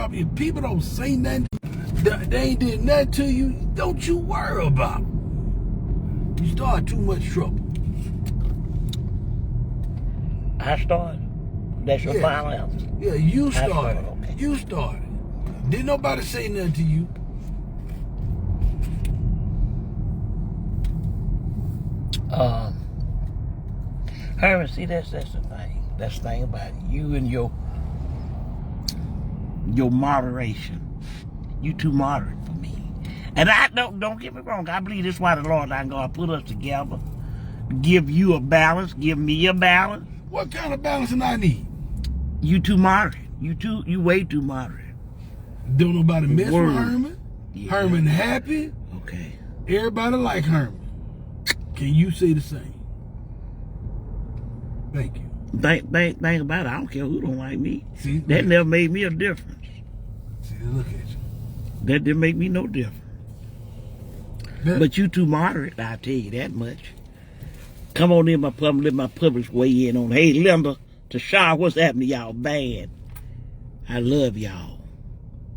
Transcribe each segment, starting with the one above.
problem. If people don't say nothing, they ain't did nothing to you, don't you worry about it. You start too much trouble. I started. That's your final answer. Yeah, you started. Okay. You started. Didn't nobody say nothing to you. Herman, see, that's the thing. That's the thing about it. You and your moderation. You too moderate for me. And I don't get me wrong. I believe this is why the Lord and God put us together. Give you a balance. Give me a balance. What kind of balancing I need? You too moderate. You way too moderate. Don't nobody mess with Herman. Yeah. Herman happy. Okay. Everybody like Herman. Can you say the same? Thank you. Think about it. I don't care who don't like me. See, that never made me a difference. See, look at you. That didn't make me no difference. But you too moderate, I'll tell you that much. Come on in my public, let my public weigh in on. Hey, Linda, Tashar, what's happening, y'all? Bad. I love y'all.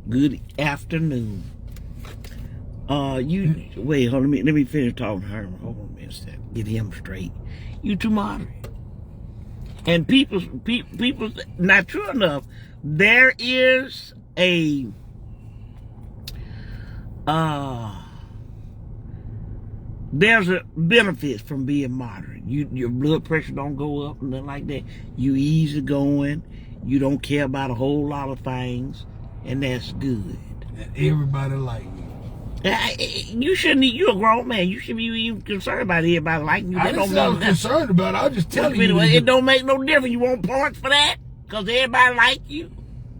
Good afternoon. Wait, hold on, let me finish talking to Herman. Hold on a minute, get him straight. You too moderate. And people, not true enough, there is a, there's a benefit from being moderate. Your blood pressure don't go up and nothing like that. You easy going. You don't care about a whole lot of things, and that's good. And everybody like you. You shouldn't. You're a grown man. You shouldn't be even concerned about everybody liking you. I didn't say I was concerned about it. I was just telling you. It don't make no difference. You want points for that? Because everybody like you.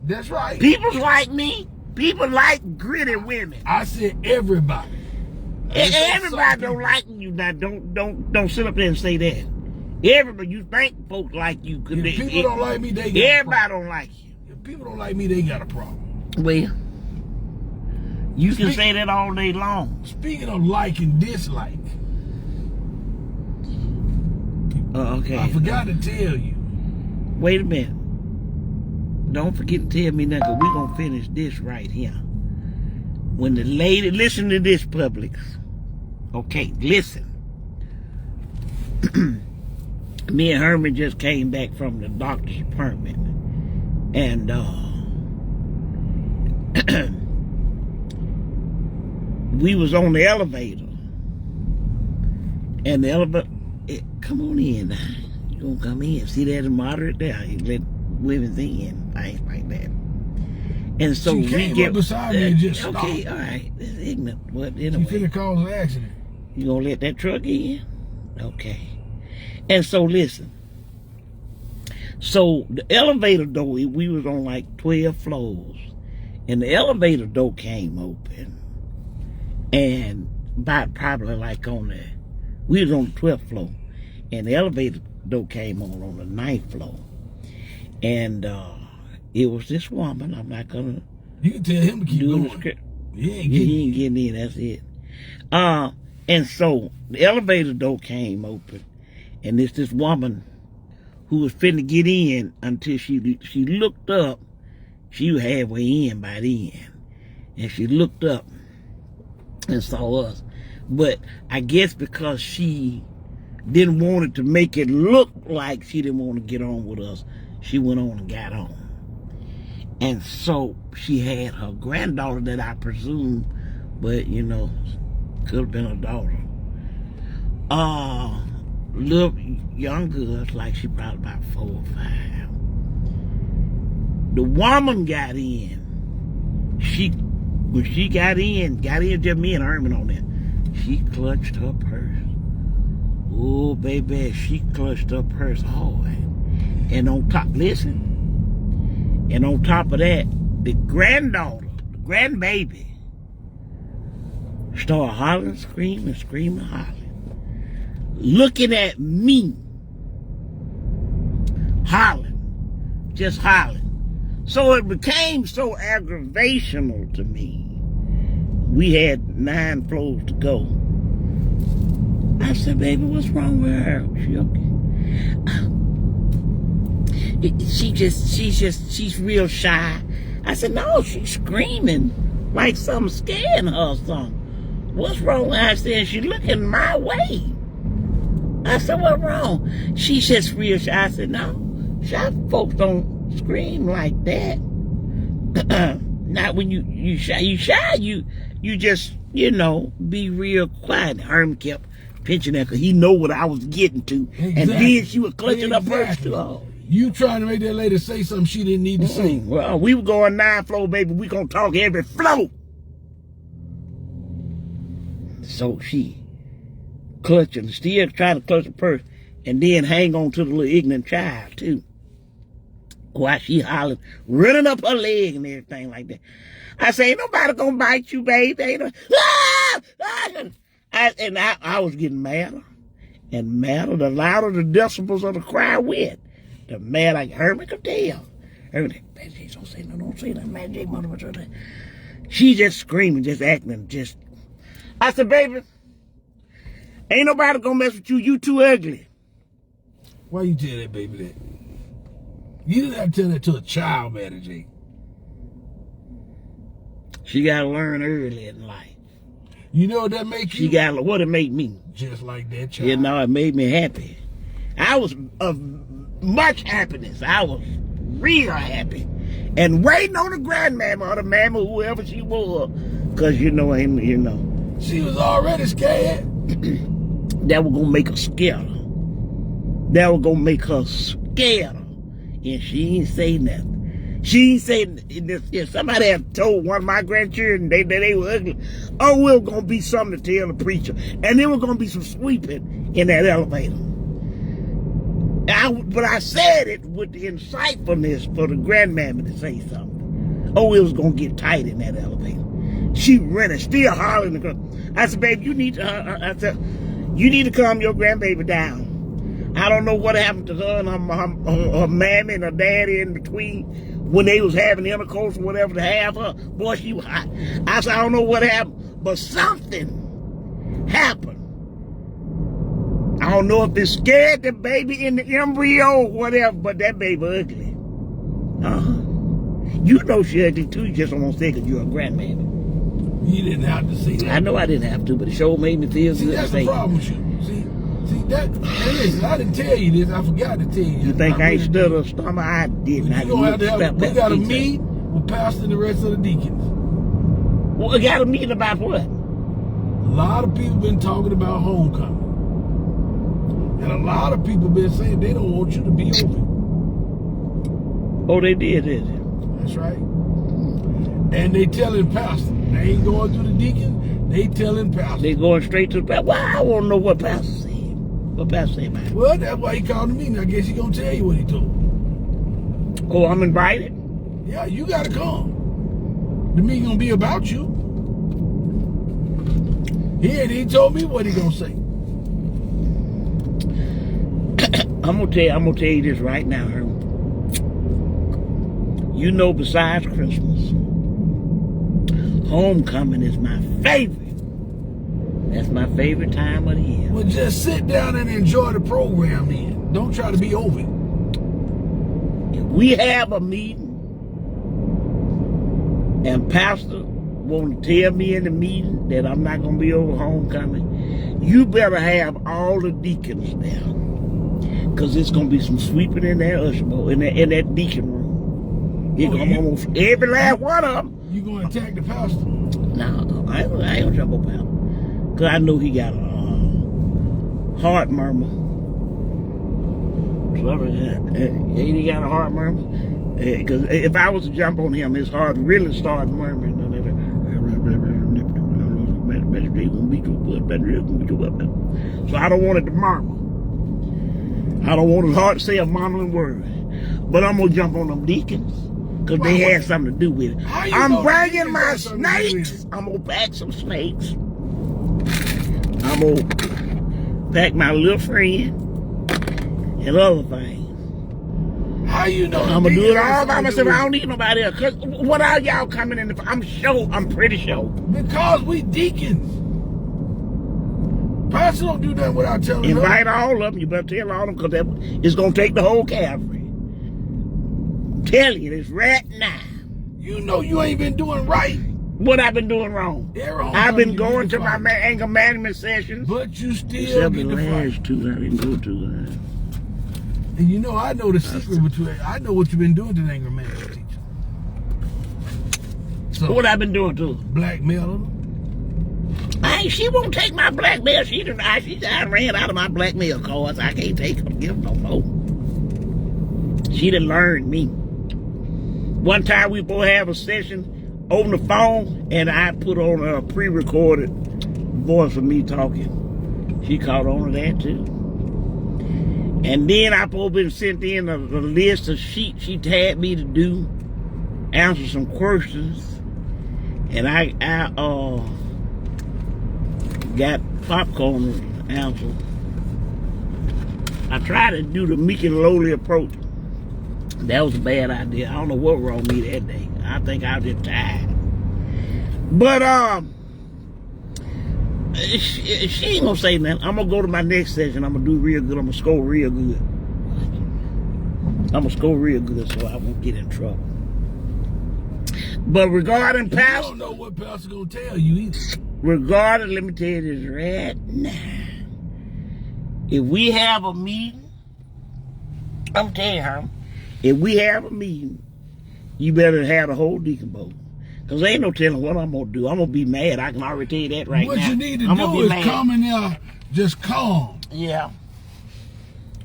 That's right. People like me. People like gritty women. I said everybody. Everybody don't like you. Now don't sit up there and say that. Everybody, you think folks like you. If people don't like me, they got everybody don't like you. If people don't like me, they got a problem. Well, you can say that all day long. Speaking of like and dislike, okay. I forgot to tell you. Wait a minute. Don't forget to tell me nothing. We're going to finish this right here. When the lady, listen to this, Publix. Okay, listen. Me and Herman just came back from the doctor's appointment. And, we was on the elevator. And the elevator, come on in now. You gonna come in. See that moderate there. You let women in. Things like that. And so she came up beside me and just stopped. Okay, all right. That's ignorant. But anyway. She finna cause an accident. You gonna let that truck in? Okay. And so listen. So the elevator door, we was on like 12 floors. And the elevator door came open. And about probably like we was on the 12th floor. And the elevator door came on the 9th floor. And it was this woman. I'm not gonna. You can tell him to keep going. He ain't getting in. That's it. And so the elevator door came open, and this woman who was finna get in until she looked up. She was halfway in by then, and she looked up and saw us. But I guess because she didn't want it to make it look like she didn't want to get on with us, she went on and got on. And so she had her granddaughter that I presume, but you know, could have been her daughter. Little young girls, like she probably about 4 or 5. The woman got in. When she got in, just me and Herman on there. She clutched her purse. Oh, baby, she clutched her purse hard. And on top, listen. And on top of that, the granddaughter, the grandbaby, started hollering, screaming, hollering. Looking at me. Hollering. Just hollering. So it became so aggravational to me. We had 9 floors to go. I said, baby, what's wrong with her? She okay? She's real shy. I said, no, she's screaming like something scaring her or something. What's wrong? I said, she looking my way. I said, what's wrong? She just real shy. I said, no, shy folks don't scream like that. Not when you shy. You just, be real quiet. Herm kept pinching that because he know what I was getting to. Exactly. And then she was clutching her purse too hard. You trying to make that lady say something she didn't need to say. Well, we were going 9 floor, baby. We gonna talk every floor. So she clutching, still trying to clutch the purse, and then hang on to the little ignorant child too. While she hollering, running up her leg and everything like that. I say, ain't nobody gonna bite you, baby. Ain't no, I was getting madder and madder. The louder the decibels of the cry went, the mad like Herman could tell. Herman, Mary J, don't say nothing, Mary J, mother. She just screaming, just acting, just. I said, baby, ain't nobody gonna mess with you. You too ugly. Why you tell that baby that? You didn't have to tell that to a child, Mary J. She gotta learn early in life. You know what that make you? She gotta, what it made me? Just like that child. It made me happy. I was of much happiness. I was real happy. And waiting on the grandmama or the mama, whoever she was. Cause She was already scared. That was gonna make her scared. That was gonna make her scared. And she ain't say nothing. She ain't say, if somebody had told one of my grandchildren they were ugly, oh, it was gonna be something to tell the preacher. And there was gonna be some sweeping in that elevator. But I said it with the insightfulness for the grandmammy to say something. Oh, it was gonna get tight in that elevator. She running, still hollering. I said, baby, you need to calm your grandbaby down. I don't know what happened to her and her mammy and her daddy in between when they was having intercourse or whatever to have her. Boy, she was hot. I said, I don't know what happened, but something happened. I don't know if it scared the baby in the embryo or whatever, but that baby ugly. You know she ugly too, you just don't want to say because you're a grandmammy. You didn't have to say that. I know I didn't have to, but it sure made me feel good. That's the problem with you. See that? Listen, I didn't tell you this. I forgot to tell you. You think I ain't stood up stomach? I didn't. We got to meet with Pastor and the rest of the deacons. Well, we got to meet about what? A lot of people been talking about homecoming. And a lot of people been saying they don't want you to be over. Oh, they did it. That's right. And they telling Pastor. They ain't going through the deacon. They telling Pastor. They going straight to the pastor. Well, I want to know what Pastor said. What Pastor said about it? Well, that's why he called me. I guess he going to tell you what he told. Oh, I'm invited? Yeah, you got to come. The meeting going to be about you. He told me what he going to say. I'm gonna tell you this right now, Herman. You know, besides Christmas, homecoming is my favorite. That's my favorite time of the year. Well, just sit down and enjoy the program then. Don't try to be over it. If we have a meeting and Pastor want to tell me in the meeting that I'm not gonna be over homecoming, you better have all the deacons there. Because it's going to be some sweeping in that usher bowl, in that deacon room. Almost every last one of them. You going to attack the pastor? No, I ain't going to jump up him. Because I know he got a heart murmur. Ain't he got a heart murmur? Because if I was to jump on him, his heart really started murmuring. So I don't want it to murmur. I don't want his heart to say a mumbling word. But I'm going to jump on them deacons because they had something to do with it. I'm bringing my snakes. I'm going to pack some snakes. I'm going to pack my little friend and other things. How you know? I'm going to do it all by myself. I don't need nobody else. Cause what are y'all coming in? I'm pretty sure. Because we deacons. Pastor don't do that without telling them. Invite all of them. You better tell all of them because it's going to take the whole cavalry. I'm telling you this right now. You know you ain't been doing right. What I've been doing wrong? I've been going to my anger management sessions. But you still Except get the the fight. last two I didn't go to. And you know, I know the secret between. I know what you've been doing to the anger management teacher. So What I've been doing to her? blackmailing them. She won't take my blackmail. I ran out of my blackmail cards. I can't take them, give them no more. She done learned me. One time we both have a session on the phone, and I put on a pre-recorded voice of me talking. She caught on to that too. And then I supposed been sent in a list of sheets she had me to do, answer some questions, and I got popcorn answer. I tried to do the meek and lowly approach. That was a bad idea. I don't know what wrong with me that day. I think I was just tired. But she ain't gonna say nothing. I'm gonna go to my next session. I'm gonna do real good. I'm gonna score real good. I'm gonna score real good so I won't get in trouble. But regarding pastor, You don't know what pastor gonna tell you either. regarding, let me tell you this right now. If we have a meeting, I'm telling you, Herman, if we have a meeting, you better have the whole deacon boat. Because ain't no telling what I'm going to do. I'm going to be mad. I can already tell you that right now. What you need to I'm do is come in there just calm. Yeah.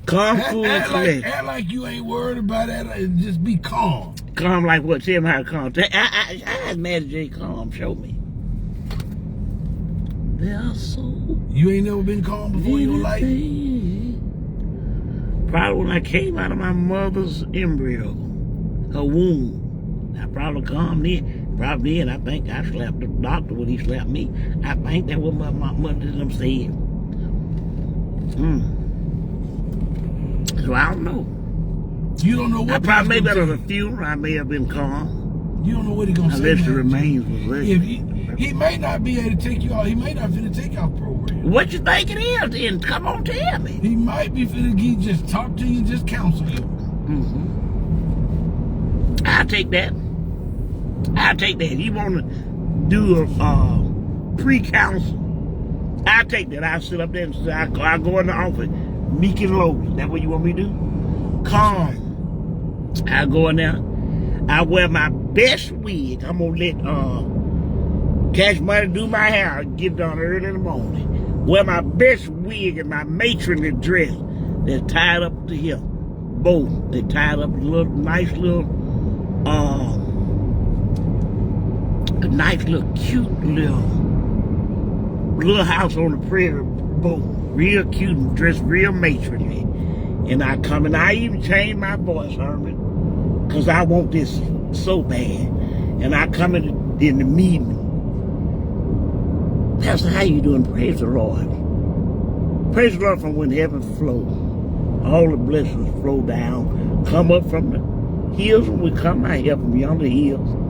Calm, cool, and collect. Act like you ain't worried about that. Just be calm. Calm like what? Tell me how to calm. I had Mad J calm. Show me. They are so... You ain't never been calm before in your life? Probably when I came out of my mother's embryo, her womb. I probably calmed then. Probably then I think I slapped the doctor when he slapped me. I think that what my mother and them said. So I don't know. You don't know what. I probably maybe at a funeral I may have been calm. You don't know what he gonna say. Unless the remains was left. He may not be able to take you out. He may not finna take you out program. What you think it is then? Come on, tell me. He might be finna just talk to you and just counsel you. I'll take that. I'll take that. You want to do a pre-counsel? I'll take that. I'll sit up there and say, I'll go in the office, meek and lowly. That what you want me to do? Calm. I'll go in there. I wear my best wig. I'm going to let Cash Money do my hair. I'll get done early in the morning. Wear my best wig and my matronly dress that's tied up to here. Both. They tied up a little nice little a nice little cute little house on the prairie. Boom. Real cute and dressed real matronly. And I come and I even change my voice, Herman, because I want this so bad. And I come in the meeting. Pastor, how you doing? Praise the Lord. Praise the Lord from when heaven flow. All the blessings flow down. Come up from the hills when we come out here from yonder hills.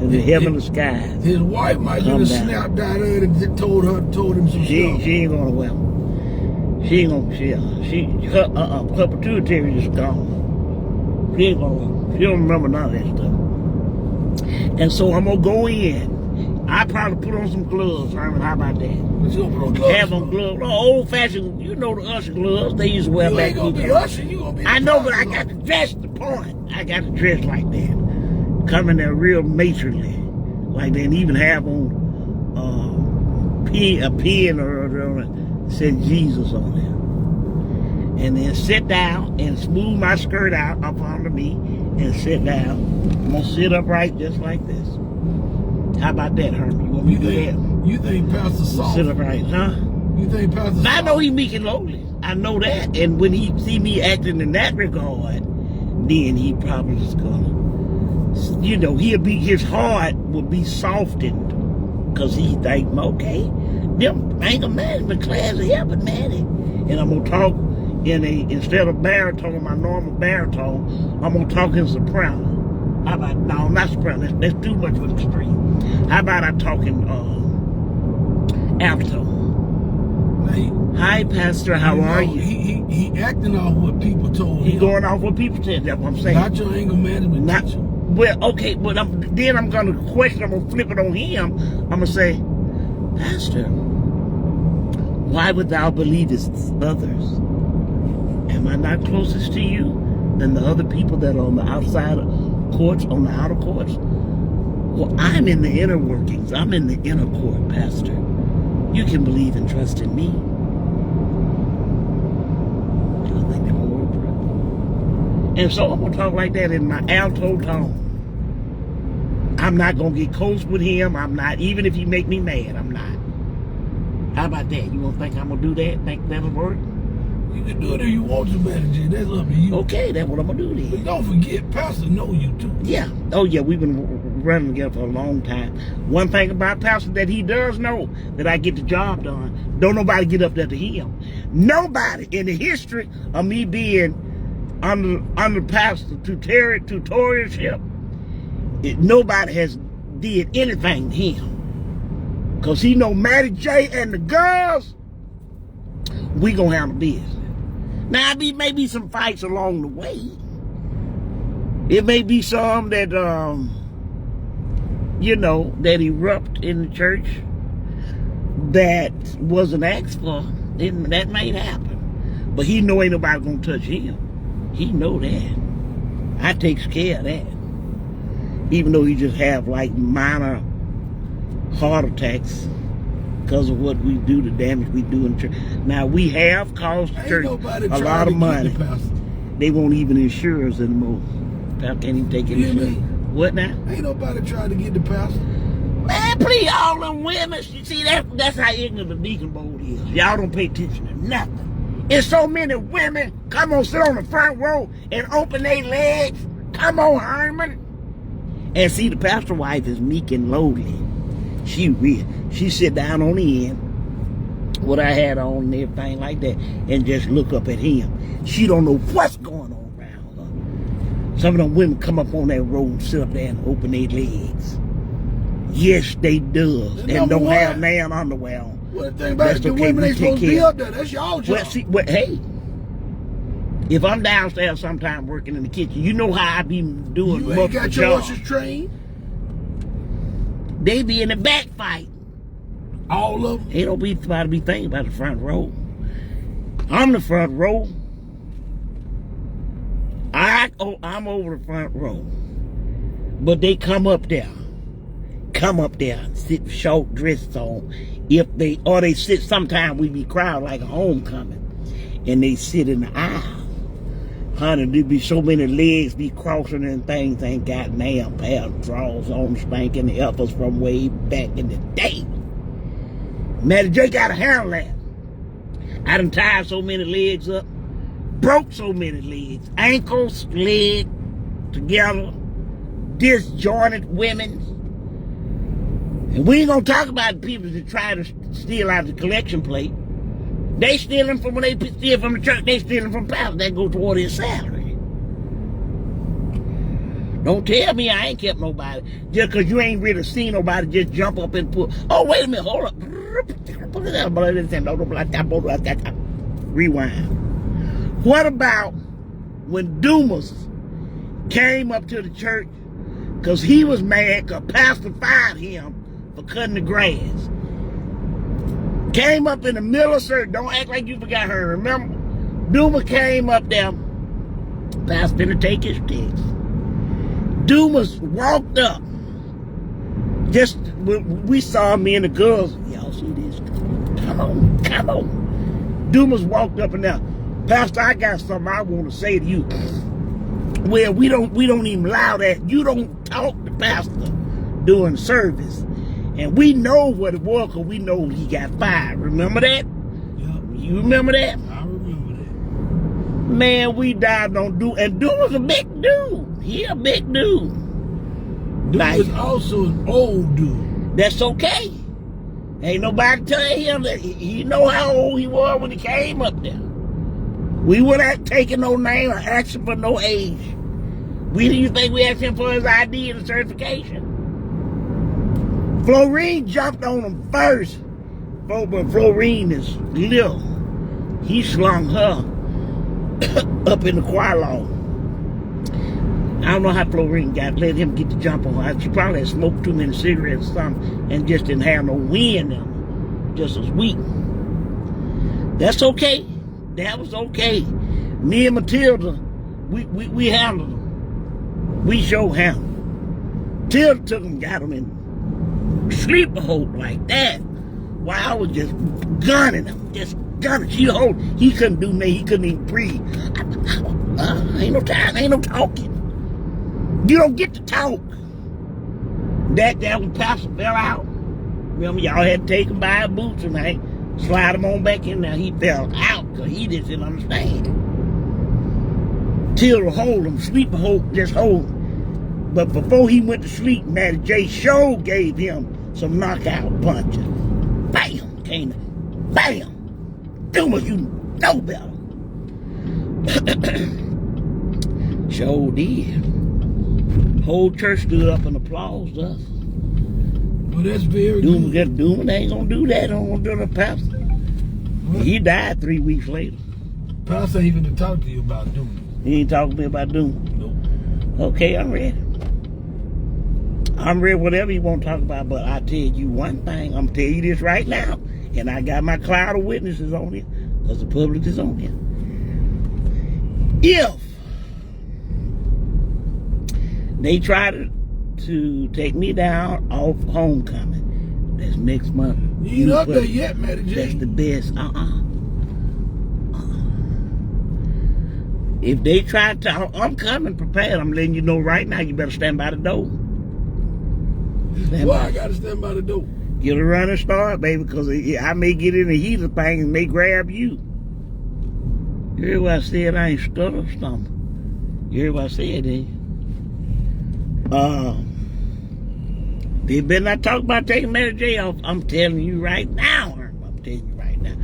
In the heavenly skies. His wife might get a snap down there and told him some stuff. She ain't gonna well. She ain't gonna her pituitary is gone. She ain't gonna, she don't remember none of that stuff. And so I'm gonna go in. I probably put on some gloves, Herman. How about that? What you gonna put on gloves? Have on gloves. No, old fashioned, you know the usher gloves they used to wear back then. You ain't gonna be usher, you gonna be I know, but I got to dress the point. I got to dress like that. Come in there real matronly. Like they even have on a pen or said Jesus on it. And then sit down and smooth my skirt out up under me and sit down. I'm gonna sit upright just like this. How about that, Herman? You want me to do that? You think Pastor Soft? Sit upright, huh? You think Pastor Soft? I know he meek and lowly. I know that. And when he see me acting in that regard, then he probably just gonna, you know, his heart will be softened. Because he think, okay, them anger management class are helping, man. And I'm going to talk instead of baritone, my normal baritone, I'm going to talk in soprano. How about, no, not soprano, that's too much of an extreme. How about I talk in alto? Hi, Pastor, how are you? He acting off what people told him. He going off what people said, that's what I'm saying. Not your anger management teacher. Well, okay, but then I'm going to question, I'm going to flip it on him. I'm going to say, Pastor, why would thou believest others? Am I not closest to you than the other people that are on the outside courts, on the outer courts? Well, I'm in the inner workings. I'm in the inner court, Pastor. You can believe and trust in me. I think they're more open. And so I'm going to talk like that in my alto tone. I'm not going to get close with him. I'm not, even if he make me mad, I'm not. How about that? You going to think I'm going to do that? Think that'll work? You can do it if you want to, Manager. That's up to you. Okay, that's what I'm going to do then. But don't forget, Pastor know you too. Yeah. Oh, yeah, we've been running together for a long time. One thing about Pastor that he does know, that I get the job done. Don't nobody get up there to him. Nobody in the history of me being under Pastor tutorialship, nobody has did anything to him. Because he know Matty J and the girls, we gonna handle business. Now, there may be some fights along the way. It may be some that, that erupt in the church that wasn't asked for. That might happen. But he know ain't nobody gonna touch him. He know that. I takes care of that. Even though he just have like minor heart attacks because of what we do, the damage we do in church. Now, we have cost church a lot of money. They won't even insure us anymore. Pastor can't even take insurance. What now? Ain't nobody trying to get the pastor. Man, please, all them women. You see, that's how ignorant the deacon board is. Y'all don't pay attention to nothing. There's so many women come on, sit on the front row and open their legs. Come on, Herman. And see, the pastor wife is meek and lowly. She sit down on the end, what I had on and everything like that, and just look up at him. She don't know what's going on around her. Some of them women come up on that road and sit up there and open their legs. Yes, they does. And don't have damn underwear on. Well, the thing about it, the women ain't supposed to be up there. That's y'all job. Well, hey, if I'm downstairs sometime working in the kitchen, you know how I be doing multiple jobs. You ain't got your ushers trained? They be in the back fight. All of them? They don't be about to be thinking about the front row. I'm the front row. I'm over the front row. But they come up there. And sit with short dresses on. Or they sit, sometimes we be crowded like a homecoming. And they sit in the aisle. Honey, there be so many legs be crossing and things ain't got damn pair of drawers on spanking the uppers from way back in the day. Matty J gotta handle that. I done tied so many legs up, broke so many legs, ankles, leg together, disjointed women. And we ain't gonna talk about the people that try to steal out the collection plate. They stealing from when they steal from the church, they stealing from pastor. That go toward his salary. Don't tell me I ain't kept nobody. Just because you ain't really seen nobody just jump up and pull. Oh, wait a minute, hold up. Rewind. What about when Dumas came up to the church because he was mad because pastor fired him for cutting the grass? Came up in the middle of service. Don't act like you forgot her. Remember? Dumas came up there. Pastor to take his sticks. Dumas walked up. Just, we saw me and the girls. Y'all see this? Come on. Dumas walked up and down. Pastor, I got something I want to say to you. Well, we don't even allow that. You don't talk to pastor during service. And we know what it was because we know he got fired. Remember that? Yep. You remember that? I remember that. Man, we died on Dumas. And Dumas a big dude. He a big dude. Dumas is also an old dude. That's okay. Ain't nobody telling him that he know how old he was when he came up there. We weren't taking no name or action for no age. We didn't think we asked him for his ID and certification. Florine jumped on him first. But Florine is little. He slung her up in the choir loft. I don't know how Florine let him get the jump on her. She probably had smoked too many cigarettes or something and just didn't have no wind in them. Just was weak. That's okay. That was okay. Me and Matilda, we handled them. We sure handled them. Tilda took him, got him in sleeper hold like that. While I was just gunning him, just gunning. He couldn't do nothing. He couldn't even breathe. Ain't no time, ain't no talking. You don't get to talk. That was Pastor fell out. Remember, y'all had to take him by his boots and slide him on back in there. He fell out because he just didn't understand. Tilda hold him, sleeper hold, just hold him. But before he went to sleep, Matty J. Show gave him some knockout punches. Bam! Came in. Bam! Do what you know better. Sure did. Whole church stood up and applauded us. Well, that's very Doom good. they ain't gonna do that on the pastor. Well, He died 3 weeks later. Pastor ain't even to talk to you about doing He ain't talking to me about doom. it. Nope. Okay, I'm ready. I'm ready whatever you want to talk about, but I tell you one thing, I'm telling you this right now, and I got my cloud of witnesses on here, because the public is on here. If they try to take me down off homecoming, that's next month. You ain't up there yet, Matty J. That's the best. If they try to, I'm coming prepared. I'm letting you know right now. You better stand by the door. Why I gotta stand by the door? Get a running start, baby, because I may get in the heat of things and may grab you. You hear what I said? I ain't stutter stomach. You hear what I said, eh? They better not talk about taking Matty J off. I'm telling you right now. I'm telling you right now.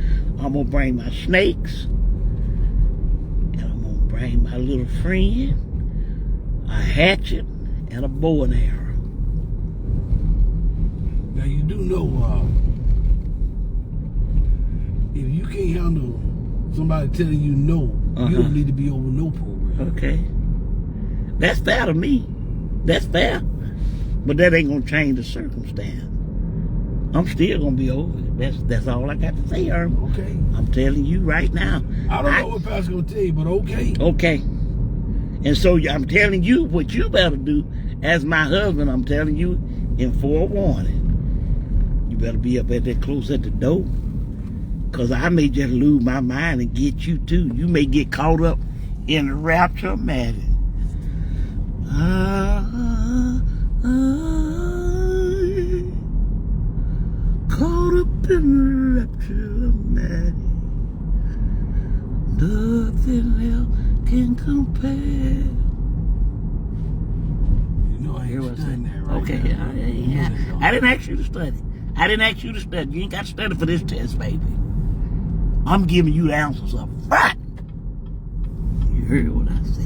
I'm gonna bring my snakes. And I'm gonna bring my little friend, a hatchet, and a bow and arrow. Now you do know, if you can't handle somebody telling you no, you don't need to be over no program. Okay. That's fair to me. That's fair. But that ain't gonna change the circumstance. I'm still gonna be over it. That's all I got to say, Herman. Okay. I'm telling you right now. I don't know what Pastor's gonna tell you, but okay. Okay. And so I'm telling you what you better do. As my husband, I'm telling you in forewarning. You better be up at that close at the door. Because I may just lose my mind and get you too. You may get caught up in the rapture of Matty. Caught up in the rapture of Matty. Nothing else can compare. You know I ain't studying that right Okay, now. I didn't ask you to study. I didn't ask you to study. You ain't got to study for this test, baby. I'm giving you the answers up front. You heard what I said.